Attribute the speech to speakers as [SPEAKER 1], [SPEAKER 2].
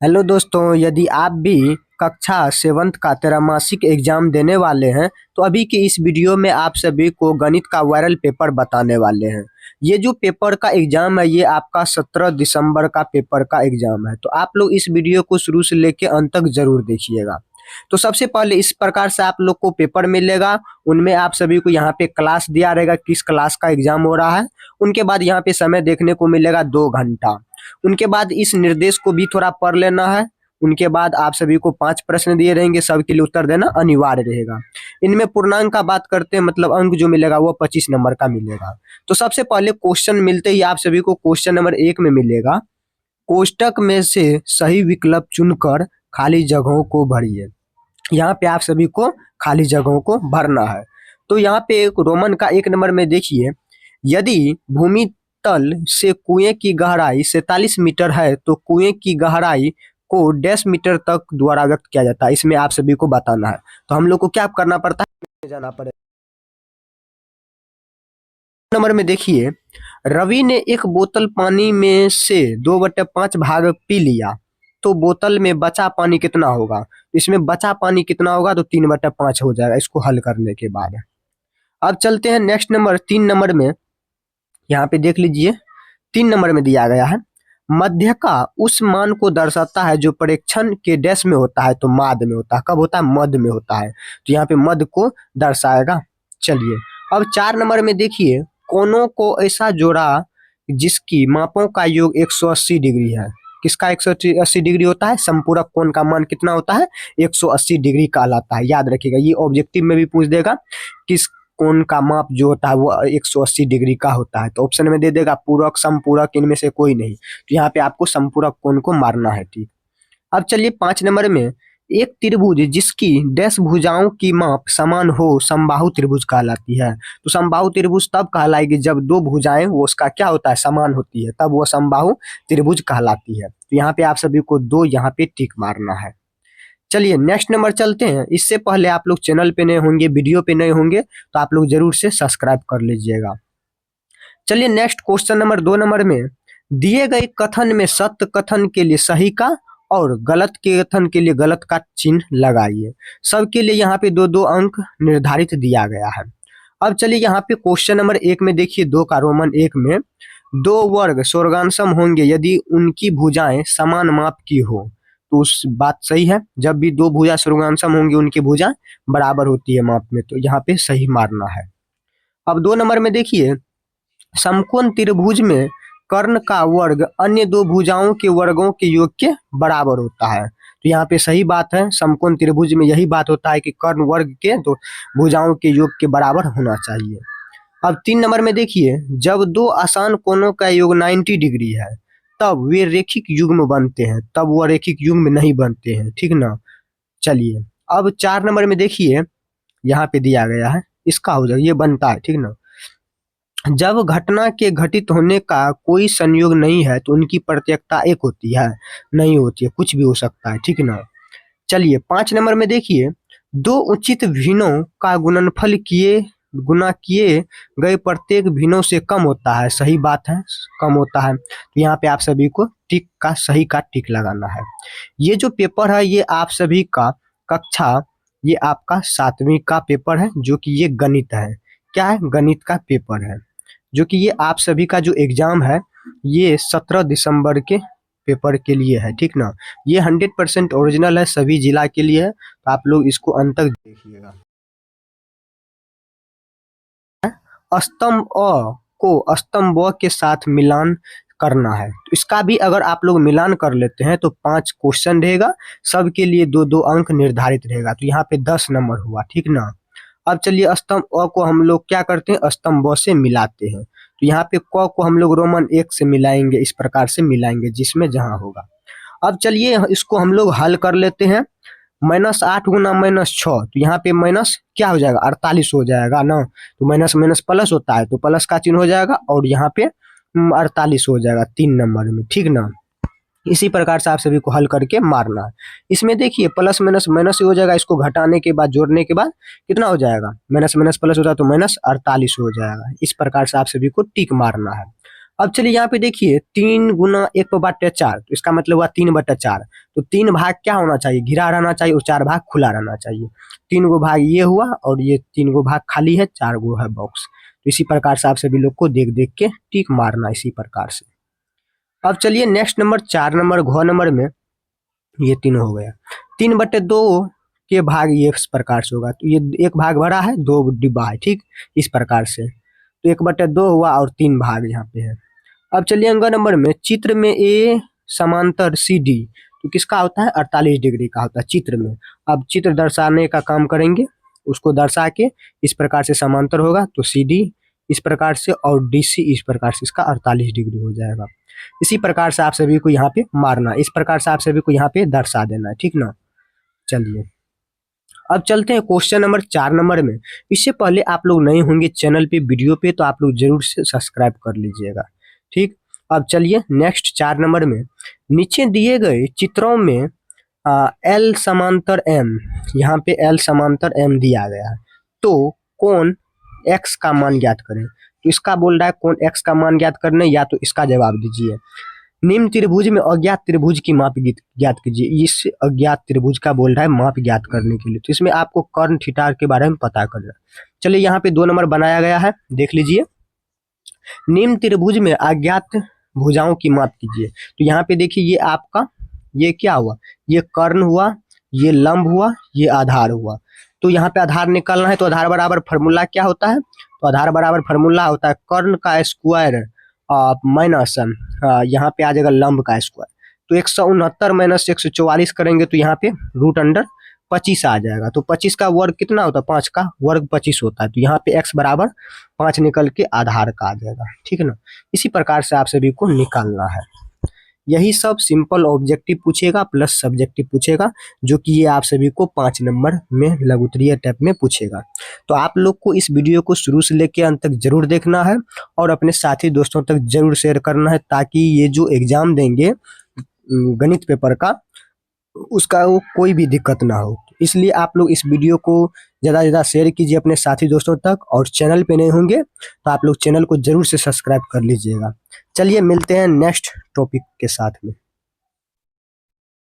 [SPEAKER 1] Hello दोस्तों, यदि आप भी कक्षा 7th का त्रैमासिक एग्जाम देने वाले हैं तो अभी की इस वीडियो में आप सभी को गणित का वायरल पेपर बताने वाले हैं। ये जो पेपर का एग्जाम है ये आपका 17 दिसंबर का पेपर का एग्जाम है, तो आप लोग इस वीडियो को शुरू से लेकर अंत तक जरूर देखिएगा। तो सबसे पहले इस प्रकार से आप लोग को पेपर मिलेगा। उनमें आप सभी को यहाँ पे क्लास दिया रहेगा, किस क्लास का एग्जाम हो रहा है। उनके बाद यहाँ पे समय देखने को मिलेगा 2 घंटा। उनके बाद इस निर्देश को भी थोड़ा पढ़ लेना है। उनके बाद आप सभी को 5 प्रश्न दिए रहेंगे, सबके लिए उत्तर देना अनिवार्य रहेगा। इनमें पूर्णांक का बात करते हैं, मतलब अंक जो मिलेगा वो 25 नंबर का मिलेगा। तो सबसे पहले क्वेश्चन मिलते ही आप सभी को क्वेश्चन नंबर 1 में मिलेगा, कोष्टक में से सही विकल्प चुनकर खाली जगहों को भरिए। यहाँ पे आप सभी को खाली जगहों को भरना है। तो यहाँ पे एक रोमन का 1 नंबर में देखिए, यदि भूमि तल से कुएं की गहराई 47 मीटर है तो कुएं की गहराई को डैश मीटर तक द्वारा व्यक्त किया जाता है। इसमें आप सभी को बताना है। तो हम लोग को क्या करना पड़ता है, जाना पड़ेगा। नंबर में देखिए, रवि ने एक बोतल पानी में से 2/5 भाग पी लिया, तो बोतल में बचा पानी कितना होगा। इसमें बचा पानी कितना होगा, तो 3/5 हो जाएगा इसको हल करने के बाद। अब चलते हैं नेक्स्ट नंबर 3 नंबर में। यहाँ पे देख लीजिए, 3 नंबर में दिया गया है, मध्य का उस मान को दर्शाता है जो परीक्षण के डैश में होता है, तो माद में होता है। कब होता है, मध्य में होता है, तो यहाँ पे मध्य को दर्शाएगा। चलिए अब 4 नंबर में देखिए, कोनों को ऐसा जोड़ा जिसकी मापों का योग 180 डिग्री है। किसका 180 डिग्री होता है, संपूरक कोण का मान कितना होता है, 180 डिग्री कहलाता है। याद रखिएगा, ये ऑब्जेक्टिव में भी पूछ देगा किस कोण का माप जो होता है वो 180 डिग्री का होता है। तो ऑप्शन में दे देगा पूरक, समपूरक, इनमें से कोई नहीं। तो यहाँ पे आपको समपूरक कोण को मारना है, ठीक। अब चलिए 5 नंबर में, एक त्रिभुज जिसकी डैश भुजाओं की माप समान हो समबाहु त्रिभुज कहलाती है। तो समबाहु त्रिभुज तब कहलाएगी जब दो भुजाएं वो उसका क्या होता है, समान होती है, तब वो समबाहु त्रिभुज कहलाती है। तो यहाँ पे आप सभी को 2 यहाँ पे टिक मारना है। चलिए नेक्स्ट नंबर चलते हैं। इससे पहले आप लोग चैनल पे नए होंगे, वीडियो पे नए होंगे, तो आप लोग जरूर से सब्सक्राइब कर लीजिएगा। चलिए नेक्स्ट क्वेश्चन नंबर 2 नंबर में, दिए गए कथन में सत्य कथन के लिए सही का और गलत के कथन के लिए गलत का चिन्ह लगाइए। सबके लिए यहाँ पे 2-2 अंक निर्धारित दिया गया है। अब चलिए यहाँ पे क्वेश्चन नंबर 1 में देखिए, 2 का रोमन 1 में, दो वर्ग स्वर्गांशम होंगे यदि उनकी भुजाएं समान माप की हो। तो उस बात सही है, जब भी दो भुजा स्वर्गांशम होंगी उनकी भुजा बराबर होती है माप में, तो यहाँ पे सही मारना है। अब 2 नंबर में देखिए, समकोण त्रिभुज में कर्ण का वर्ग अन्य दो भुजाओं के वर्गों के योग के बराबर होता है। तो यहाँ पे सही बात है, समकोण त्रिभुज में यही बात होता है कि कर्ण वर्ग के तो भुजाओं के योग के बराबर होना चाहिए। अब 3 नंबर में देखिए, जब दो आसान कोणों का योग 90 डिग्री है तब वे रेखिक युग्म बनते हैं, तब वह रेखिक युग्म नहीं बनते हैं, ठीक ना। चलिए अब 4 नंबर में देखिए, यहाँ पे दिया गया है, इसका हो जाएगा, ये बनता है, ठीक ना। जब घटना के घटित होने का कोई संयोग नहीं है तो उनकी प्रत्यक्षता एक होती है, नहीं होती है, कुछ भी हो सकता है, ठीक ना। चलिए 5 नंबर में देखिए, दो उचित भिन्नों का गुणनफल गुना किए गए प्रत्येक भिन्नों से कम होता है। सही बात है, कम होता है। तो यहाँ पे आप सभी को टिक का सही का टिक लगाना है। ये जो पेपर है ये आप सभी का कक्षा, ये आपका 7वीं का पेपर है, जो कि ये गणित है। क्या है, गणित का पेपर है, जो कि ये आप सभी का जो एग्जाम है ये 17 दिसंबर के पेपर के लिए है, ठीक ना। ये 100% ओरिजिनल है, सभी जिला के लिए है, तो आप लोग इसको अंत तक देखिएगा। स्तंभ अ को स्तंभ ब के साथ मिलान करना है। तो इसका भी अगर आप लोग मिलान कर लेते हैं तो 5 क्वेश्चन रहेगा, सबके लिए 2-2 अंक निर्धारित रहेगा। तो यहाँ पे 10 नंबर हुआ, ठीक ना। अब चलिए स्तंभ अ को हम लोग क्या करते हैं, स्तंभ ब से मिलाते हैं। तो यहाँ पे क को हम लोग रोमन 1 से मिलाएंगे, इस प्रकार से मिलाएंगे जिसमें जहां होगा। अब चलिए इसको हम लोग हल कर लेते हैं। -8 गुना -6, तो यहाँ पे माइनस क्या हो जाएगा, 48 हो जाएगा ना। तो माइनस माइनस प्लस होता है, तो प्लस का चिन्ह हो जाएगा और यहाँ पे 48 हो जाएगा 3 नंबर में, ठीक ना। इसी प्रकार से आप सभी को हल करके मारना है। इसमें देखिए प्लस माइनस माइनस ही हो जाएगा, इसको घटाने के बाद जोड़ने के बाद कितना हो जाएगा, माइनस माइनस प्लस होता है तो -48 हो जाएगा। इस प्रकार से आप सभी को टिक मारना है। अब चलिए यहाँ पे देखिए 3 गुना 1/4, तो इसका मतलब हुआ 3/4। तो 3 भाग क्या होना चाहिए, घिरा रहना चाहिए और 4 भाग खुला रहना चाहिए। 3 गो भाग ये हुआ और ये 3 गो भाग खाली है, 4 गो है बॉक्स। तो इसी प्रकार से आप सभी लोग को देख देख के टिक मारना इसी प्रकार से। अब चलिए नेक्स्ट नंबर 4 नंबर घ नंबर में ये 3 हो गया। 3/2 के भाग ये इस प्रकार से होगा, तो ये 1 भाग भरा है, 2 डिब्बा है, ठीक इस प्रकार से। तो 1/2 हुआ और 3 भाग यहाँ पे है। अब चलिए अंक नंबर में चित्र में ए समांतर सी डी, तो किसका होता है 48 डिग्री का होता है चित्र में। अब चित्र दर्शाने का काम करेंगे, उसको दर्शा के इस प्रकार से समांतर होगा तो सी डी इस प्रकार से और डी सी इस प्रकार से, इसका 48 डिग्री हो जाएगा। इसी प्रकार से आप सभी को यहाँ पे मारना, इस प्रकार से आप सभी को यहाँ पे दर्शा देना है, ठीक ना। चलिए अब चलते हैं क्वेश्चन नंबर 4 नंबर में। इससे पहले आप लोग नए होंगे चैनल पे वीडियो पे तो आप लोग जरूर से सब्सक्राइब कर लीजिएगा, ठीक। अब चलिए नेक्स्ट 4 नंबर में, नीचे दिए गए चित्रों में एल समांतर एम, यहाँ पे एल समांतर एम दिया गया है, तो कोण एक्स का मान ज्ञात करें। तो इसका बोल रहा है कोण एक्स का मान ज्ञात करने, या तो इसका जवाब दीजिए। निम्न त्रिभुज में अज्ञात त्रिभुज की माप ज्ञात कीजिए। इस अज्ञात त्रिभुज का बोल रहा है माप ज्ञात करने के लिए, तो इसमें आपको कर्ण थीटा के बारे में पता करना है। चलिए यहाँ पे 2 नंबर बनाया गया है, देख लीजिए। निम्न त्रिभुज में अज्ञात भुजाओं की माप कीजिए। तो यहाँ पे देखिए ये आपका ये क्या हुआ, ये कर्ण हुआ, ये लंब हुआ, ये आधार हुआ। तो यहाँ पे आधार निकालना है, तो आधार बराबर फार्मूला क्या होता है, तो आधार बराबर फार्मूला होता है कर्ण का स्क्वायर माइनस यहाँ पे आ जाएगा लंब का स्क्वायर। तो 169 माइनस 144 करेंगे तो यहाँ पे √25 आ जाएगा। तो 25 का वर्ग कितना होता है, 5 का वर्ग 25 होता है। तो यहाँ पे x बराबर 5 निकल के आधार का आ जाएगा, ठीक है ना। इसी प्रकार से आप सभी को निकालना है। यही सब सिंपल ऑब्जेक्टिव पूछेगा प्लस सब्जेक्टिव पूछेगा, जो कि ये आप सभी को 5 नंबर में लघुत्तरीय टाइप में पूछेगा। तो आप लोग को इस वीडियो को शुरू से लेकर अंत तक जरूर देखना है और अपने साथी दोस्तों तक जरूर शेयर करना है, ताकि ये जो एग्जाम देंगे गणित पेपर का उसका वो कोई भी दिक्कत ना हो। इसलिए आप लोग इस वीडियो को ज़्यादा से ज़्यादा शेयर कीजिए अपने साथी दोस्तों तक, और चैनल पे नए होंगे तो आप लोग चैनल को जरूर से सब्सक्राइब कर लीजिएगा। चलिए मिलते हैं नेक्स्ट टॉपिक के साथ में।